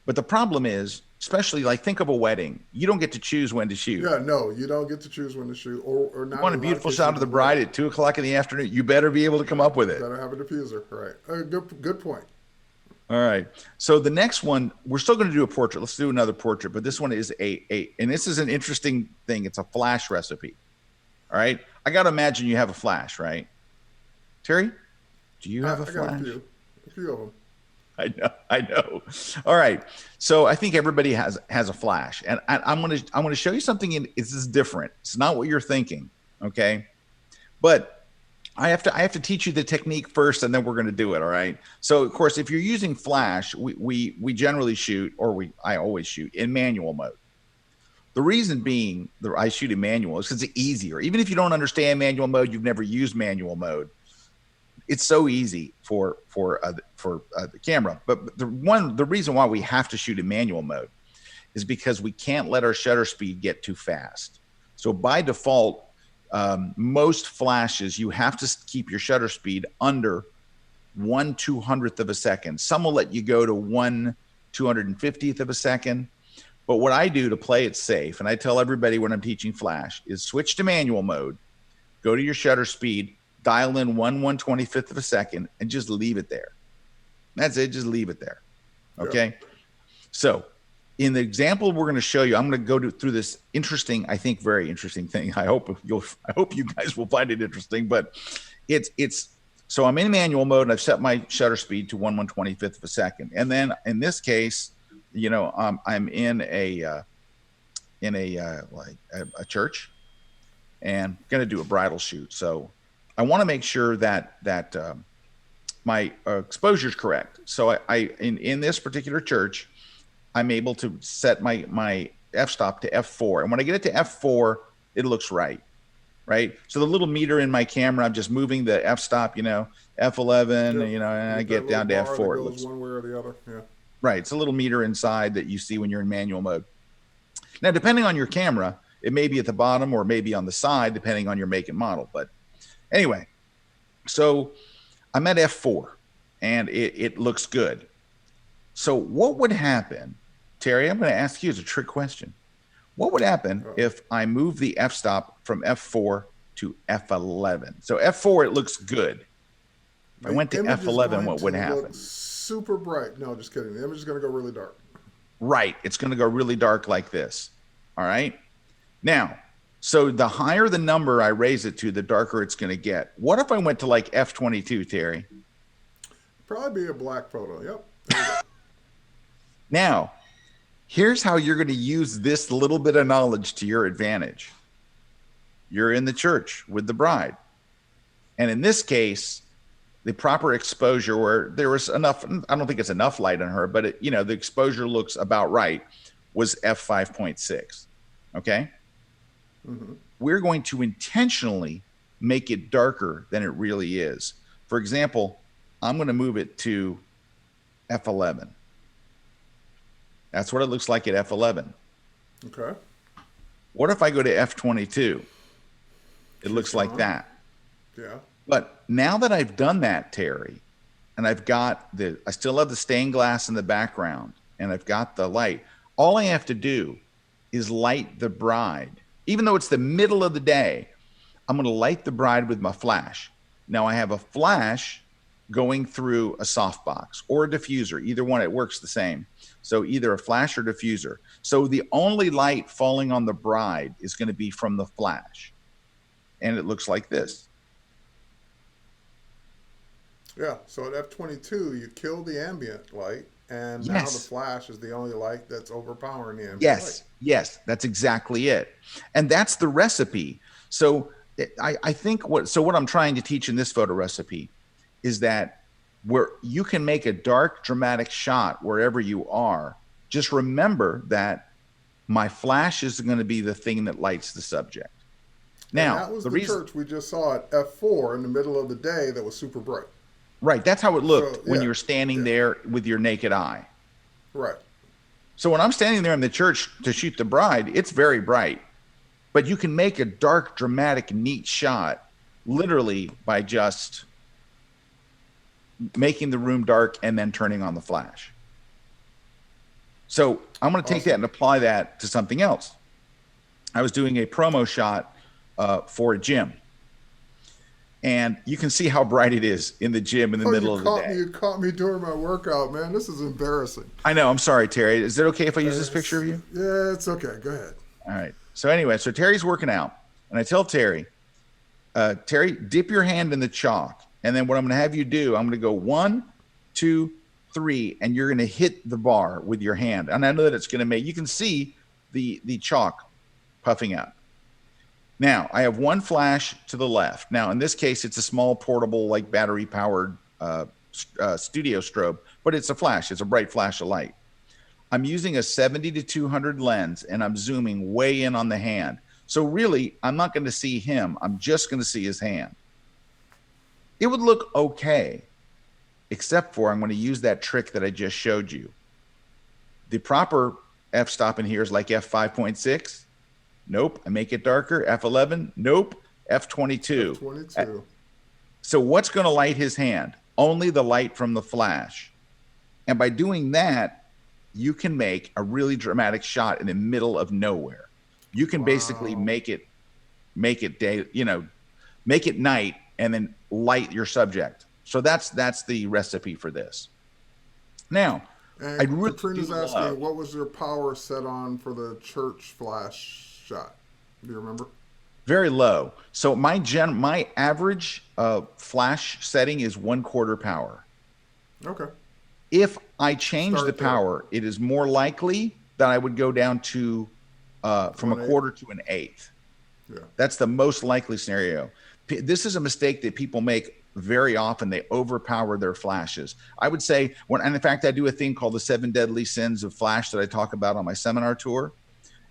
But the problem is, especially like think of a wedding, you don't get to choose when to shoot. Yeah, no, you don't get to choose when to shoot, or not. You want a beautiful shot of the bride at 2:00 in the afternoon. You better be able to come up with it. You better have a diffuser, right? Good point. All right. So the next one, we're still going to do a portrait. Let's do another portrait, but this one is and this is an interesting thing. It's a flash recipe. All right. I got to imagine you have a flash, right? Terry, do you have a flash? I got a few of them. I know. All right. So I think everybody has a flash, and I'm going to show you something. This is different. It's not what you're thinking. Okay. But I have to teach you the technique first, and then we're going to do it. All right. So of course, if you're using flash, we generally shoot, I always shoot in manual mode. The reason being that I shoot in manual is because it's easier. Even if you don't understand manual mode, you've never used manual mode. It's so easy for the camera. But the reason why we have to shoot in manual mode is because we can't let our shutter speed get too fast. So by default, most flashes, you have to keep your shutter speed under 1/200th of a second. Some will let you go to 1/250th of a second. But what I do to play it safe, and I tell everybody when I'm teaching flash, is switch to manual mode, go to your shutter speed, dial in 1/125th of a second, and just leave it there. That's it. Just leave it there. Okay. Yeah. So in the example we're going to show you, I'm going to go through this interesting, I think, very interesting thing. I hope you guys will find it interesting, but so I'm in manual mode and I've set my shutter speed to 1/125th of a second. And then in this case, I'm in a church, and going to do a bridal shoot. So I want to make sure that my exposure is correct. So in this particular church, I'm able to set my f-stop to f4, and when I get it to f4, it looks right. So the little meter in my camera, I'm just moving the f-stop, f11, Yep. and I With get that down to little bar f4. that It goes looks one way or the other. Yeah. right. It's a little meter inside that you see when you're in manual mode. Now, depending on your camera, it may be at the bottom or maybe on the side, depending on your make and model. But anyway, so I'm at f4, and it looks good. So what would happen, Terry? I'm going to ask you as a trick question. What would happen if I move the f-stop from f4 to f11? So f4, it looks good. If I went to f11, what would happen? Super bright. No, just kidding. The image is going to go really dark. Right. It's going to go really dark like this. All right. Now, so the higher the number I raise it to, the darker it's going to get. What if I went to like f22, Terry? Probably be a black photo. Yep. Now, here's how you're going to use this little bit of knowledge to your advantage. You're in the church with the bride. And in this case, the proper exposure where there was enough, I don't think it's enough light on her, but the exposure looks about right, was f5.6. Okay. Mm-hmm. We're going to intentionally make it darker than it really is. For example, I'm going to move it to f11. That's what it looks like at f11. Okay. What if I go to f22? It looks like that. Yeah. But now that I've done that, Terry, and I still have the stained glass in the background, and I've got the light, all I have to do is light the bride. Even though it's the middle of the day, I'm going to light the bride with my flash. Now I have a flash going through a softbox or a diffuser. Either one, it works the same. So either a flash or diffuser. So the only light falling on the bride is going to be from the flash. And it looks like this. Yeah, so at f22, you kill the ambient light, and now the flash is the only light that's overpowering the ambient light. Yes, that's exactly it. And that's the recipe. So I think what I'm trying to teach in this photo recipe is that where you can make a dark, dramatic shot wherever you are, just remember that my flash is going to be the thing that lights the subject. Now, and that was the church we just saw at f4 in the middle of the day that was super bright. Right. That's how it looked when you were standing there with your naked eye. Right. So when I'm standing there in the church to shoot the bride, it's very bright. But you can make a dark, dramatic, neat shot literally by just making the room dark and then turning on the flash. So I'm going to take that and apply that to something else. I was doing a promo shot for a gym. And you can see how bright it is in the gym in the middle of the day. You caught me during my workout, man. This is embarrassing. I know. I'm sorry, Terry. Is it okay if I use this picture of you? Yeah, it's okay. Go ahead. All right. So anyway, so Terry's working out. And I tell Terry, Terry, dip your hand in the chalk. And then what I'm going to have you do, I'm going to go 1, 2, 3, and you're going to hit the bar with your hand. And I know that it's going to make, you can see the chalk puffing out. Now, I have one flash to the left. Now, in this case, it's a small, portable, like battery-powered studio strobe, but it's a flash. It's a bright flash of light. I'm using a 70 to 200 lens, and I'm zooming way in on the hand. So really, I'm not going to see him. I'm just going to see his hand. It would look okay, except for I'm going to use that trick that I just showed you. The proper f-stop in here is like f5.6. Nope. I make it darker. F11. Nope. F22. F22. So what's going to light his hand? Only the light from the flash. And by doing that, you can make a really dramatic shot in the middle of nowhere. You can basically make it day, make it night and then light your subject. So that's the recipe for this. Now, and I'd really Katrina's asking, what was your power set on for the church flash shot? Do you remember? Very low. So my average flash setting is 1/4 power. Okay. If I change the power, it is more likely that I would go down to from 1/4 to 1/8. Yeah. That's the most likely scenario. This is a mistake that people make very often. They overpower their flashes. I would say, and in fact, I do a thing called the 7 Deadly Sins of Flash that I talk about on my seminar tour.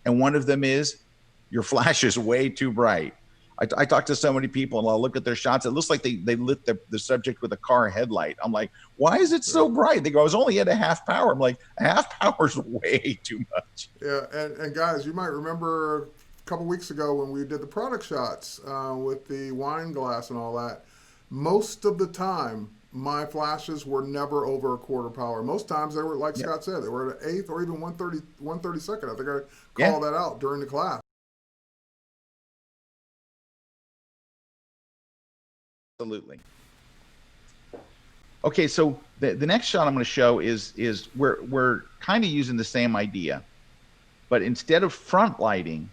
And one of them is your flash is way too bright. I talk to so many people and I'll look at their shots. It looks like they lit the subject with a car headlight. I'm like, why is it so bright? They go, I was only at a half power. I'm like, a half power is way too much. Yeah, and guys, you might remember a couple weeks ago when we did the product shots with the wine glass and all that. Most of the time, my flashes were never over a quarter power. Most times they were, like Yep. Scott said, they were at an eighth or even 132nd. I think I Yeah, called that out during the class. absolutely. Okay, so the next shot I'm going to show is we're kind of using the same idea, but instead of front lighting,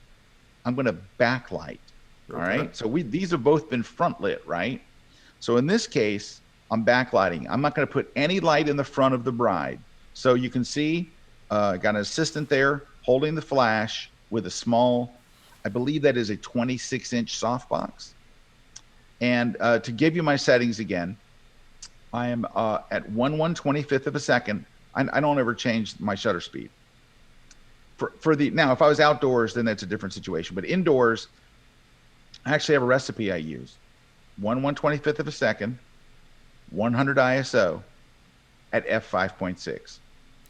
I'm going to backlight. All Okay. right. So these have both been front lit, right? So in this case, I'm backlighting. I'm not going to put any light in the front of the bride. So you can see, got an assistant there holding the flash with a small, I believe that is a 26-inch softbox. And to give you my settings again, I am at 1/125th of a second. I don't ever change my shutter speed. Now, if I was outdoors, then that's a different situation. But indoors, I actually have a recipe I use. 1/125th of a second, 100 ISO at f5.6.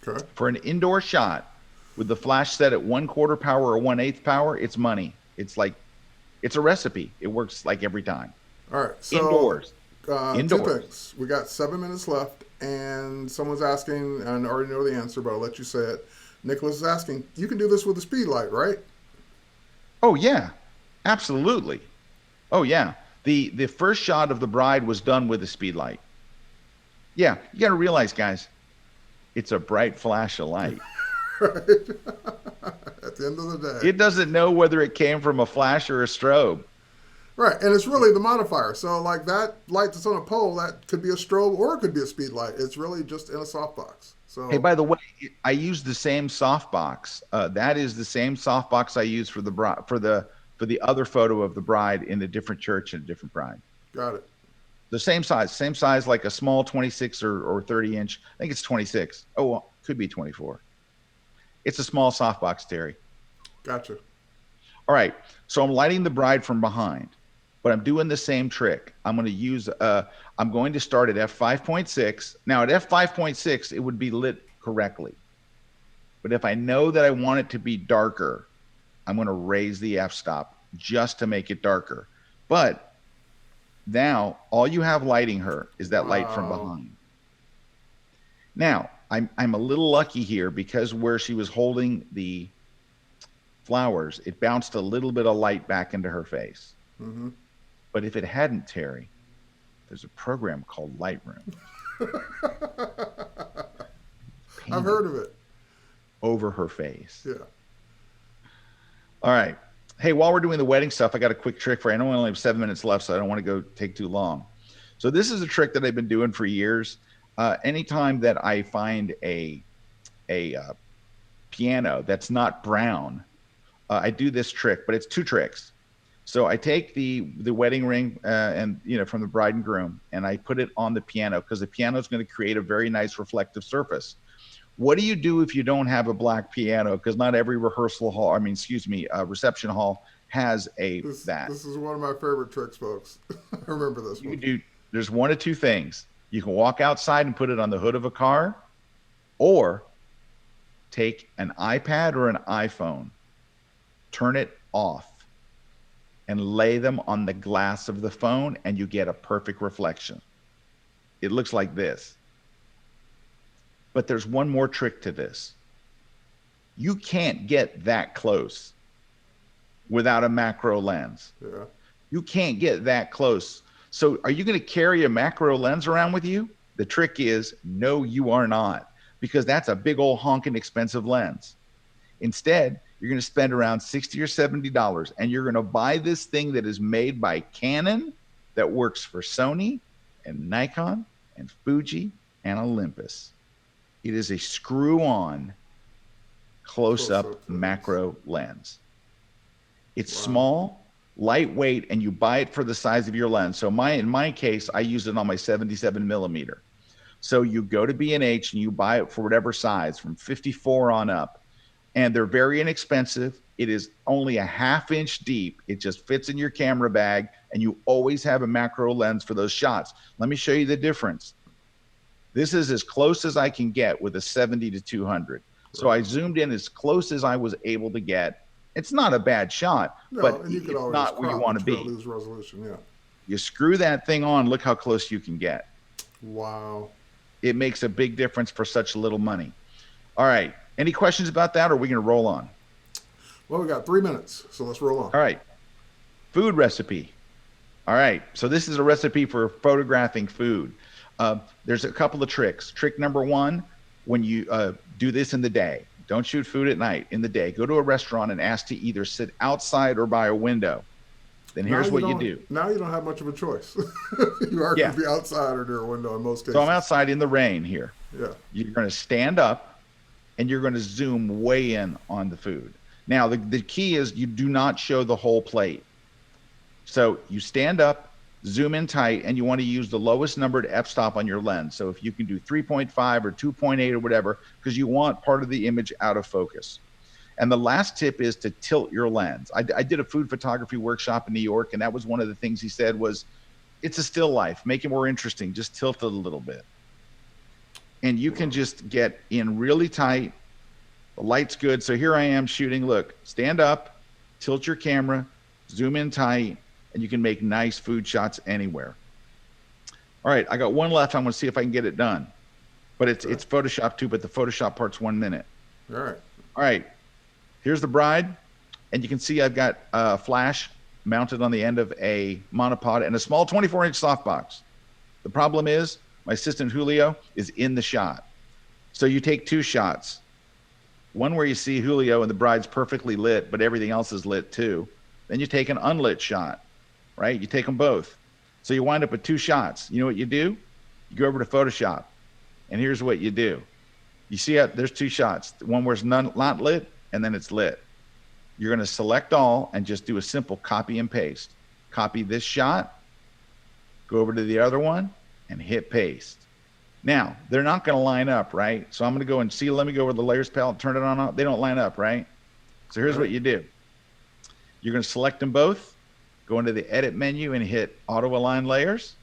Okay. For an indoor shot with the flash set at 1/4 power or 1/8 power, it's money. It's a recipe. It works like every time. All right. So, Indoors. two Indoors. things. We got 7 minutes left, and someone's asking, and I already know the answer, but I'll let you say it. Nicholas is asking, you can do this with a speed light, right? Oh yeah, absolutely. Oh yeah. The first shot of the bride was done with a speed light. Yeah, you got to realize, guys, it's a bright flash of light. Right. At the end of the day. It doesn't know whether it came from a flash or a strobe. Right, and it's really the modifier. So, like that light that's on a pole, that could be a strobe or it could be a speed light. It's really just in a softbox. Hey, So, by the way, I use the same softbox. That is the same softbox I use for the for the other photo of the bride in a different church and a different bride. got it. The same size, like a small 26 or 30 inch. I think it's 26. Oh, well, could be 24. It's a small softbox, Terry. Gotcha. All right, so I'm lighting the bride from behind, but I'm doing the same trick. I'm going to use, I'm going to start at f5.6. Now at f5.6, it would be lit correctly. But if I know that I want it to be darker, I'm going to raise the f-stop just to make it darker. But now all you have lighting her is that light from Wow. behind. Now, I'm a little lucky here because where she was holding the flowers, it bounced a little bit of light back into her face. Mm-hmm. But if it hadn't, Terry, there's a program called Lightroom. I've Paint it heard of it. over her face. Yeah. All right. Hey, while we're doing the wedding stuff, I got a quick trick for you. I know we only have 7 minutes left, so I don't want to go take too long. So this is a trick that I've been doing for years. Anytime that I find a piano that's not brown, I do this trick, but it's two tricks. So I take the wedding ring and from the bride and groom, and I put it on the piano because the piano is going to create a very nice reflective surface. What do you do if you don't have a black piano? Because not every reception hall has that. This is one of my favorite tricks, folks. I remember this You one. can do. There's one of two things. You can walk outside and put it on the hood of a car, or take an iPad or an iPhone, turn it off, and lay them on the glass of the phone, and you get a perfect reflection. It looks like this. But there's one more trick to this. You can't get that close without a macro lens. Yeah. You can't get that close. So are you going to carry a macro lens around with you? The trick is, no, you are not, because that's a big old honking expensive lens. Instead, you're going to spend around $60 or $70, and you're going to buy this thing that is made by Canon that works for Sony and Nikon and Fuji and Olympus. It is a screw-on close-up Close-up lens. macro lens. It's Wow. small, lightweight, and you buy it for the size of your lens. So in my case, I use it on my 77 millimeter. So you go to B&H and you buy it for whatever size, from 54 on up. And they're very inexpensive. It is only a ½ inch deep. It just fits in your camera bag, and you always have a macro lens for those shots. Let me show you the difference. This is as close as I can get with a 70 to 200. So I zoomed in as close as I was able to get. It's not a bad shot, No, but and you could it's always not where you crop want it to to be. lose resolution. Yeah. You screw that thing on, look how close you can get. Wow. It makes a big difference for such little money. All right. Any questions about that, or are we going to roll on? Well, we got 3 minutes, so let's roll on. All right. Food recipe. All right. So this is a recipe for photographing food. There's a couple of tricks. Trick number one, when you do this in the day, don't shoot food at night, in the day. Go to a restaurant and ask to either sit outside or by a window. Then here's what you do. Now you don't have much of a choice. You are going to be outside or near a window in most cases. So I'm outside in the rain here. Yeah. You're going to stand up and you're going to zoom way in on the food. Now, the key is you do not show the whole plate. So you stand up, zoom in tight, and you want to use the lowest numbered f-stop on your lens. So if you can do 3.5 or 2.8 or whatever, because you want part of the image out of focus. And the last tip is to tilt your lens. I did a food photography workshop in New York, and that was one of the things he said was, it's a still life. Make it more interesting. Just tilt it a little bit. And you can just get in really tight. The light's good. So here I am shooting. Look, stand up, tilt your camera, zoom in tight, and you can make nice food shots anywhere. All right, I got one left. I'm going to see if I can get it done. But it's Photoshop too, but the Photoshop part's 1 minute. All right. All right. Here's the bride, and you can see I've got a flash mounted on the end of a monopod and a small 24-inch softbox. The problem is my assistant Julio is in the shot. So you take 2 shots. One where you see Julio and the bride's perfectly lit, but everything else is lit too. Then you take an unlit shot, right? You take them both. So you wind up with 2 shots. You know what you do? You go over to Photoshop, and here's what you do. You see how there's 2 shots. One where it's not lit, and then it's lit. You're going to select all and just do a simple copy and paste. Copy this shot, go over to the other one, and hit paste. Now, they're not going to line up, right? So I'm going to go and see, let me go over the layers palette, turn it on. They don't line up, right? So here's what you do. You're going to select them both, go into the edit menu and hit auto align layers.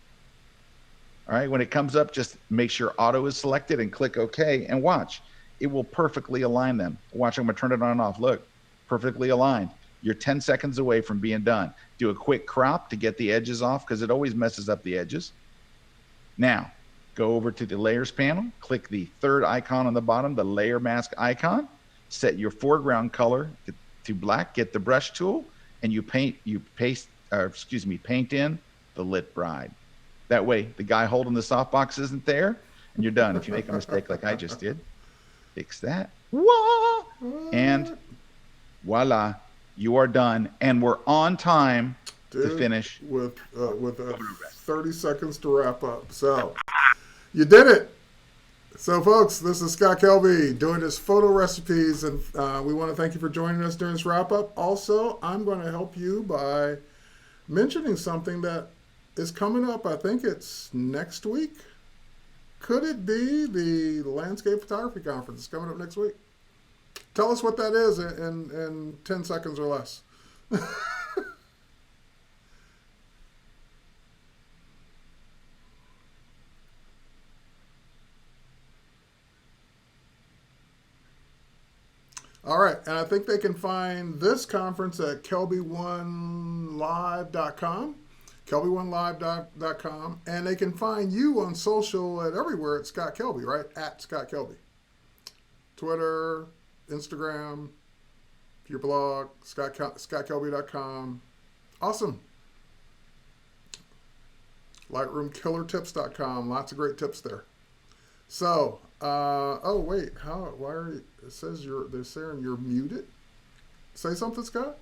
All right, when it comes up, just make sure auto is selected and click OK and watch. It will perfectly align them. Watch, I'm going to turn it on and off. Look, perfectly aligned. You're 10 seconds away from being done. Do a quick crop to get the edges off because it always messes up the edges. Now, go over to the layers panel, click the 3rd icon on the bottom, the layer mask icon, set your foreground color to black, get the brush tool, and you paint in the lit bride. That way, the guy holding the softbox isn't there, and you're done. If you make a mistake like I just did, fix that. Wah! And voila, you are done, and we're on time to finish with 30 seconds to wrap up. So you did it. So folks, this is Scott Kelby doing his photo recipes, and we want to thank you for joining us during this wrap up. Also, I'm going to help you by mentioning something that is coming up. I think it's next week. Could it be the Landscape Photography Conference? It's coming up next week. Tell us what that is in 10 seconds or less. All right, and I think they can find this conference at kelby1live.com, kelby1live.com, and they can find you on social at everywhere at Scott Kelby, right? At Scott Kelby. Twitter, Instagram, your blog, scottkelby.com. Awesome. LightroomKillerTips.com. Lots of great tips there. So, oh wait, why are you, it says they're saying you're muted. Say something, Scott.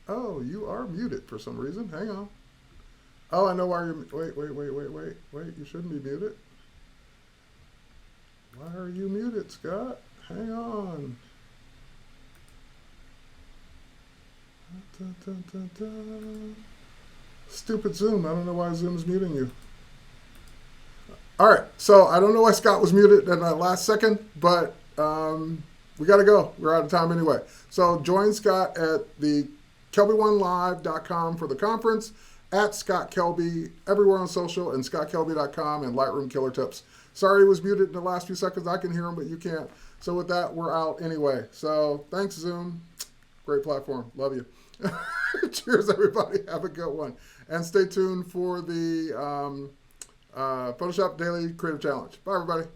Oh, you are muted for some reason. Hang on. Oh, I know why you're, wait, you shouldn't be muted. Why are you muted, Scott? Hang on. Dun, dun, dun, dun. Stupid Zoom. I don't know why Zoom's muting you. All right. So I don't know why Scott was muted in that last second, but we got to go. We're out of time anyway. So join Scott at the KelbyOneLive.com for the conference, at Scott Kelby everywhere on social, and ScottKelby.com and Lightroom Killer Tips. Sorry he was muted in the last few seconds. I can hear him, but you can't. So with that, we're out anyway. So thanks, Zoom. Great platform. Love you. Cheers, everybody. Have a good one. And stay tuned for the Photoshop Daily Creative Challenge. Bye, everybody.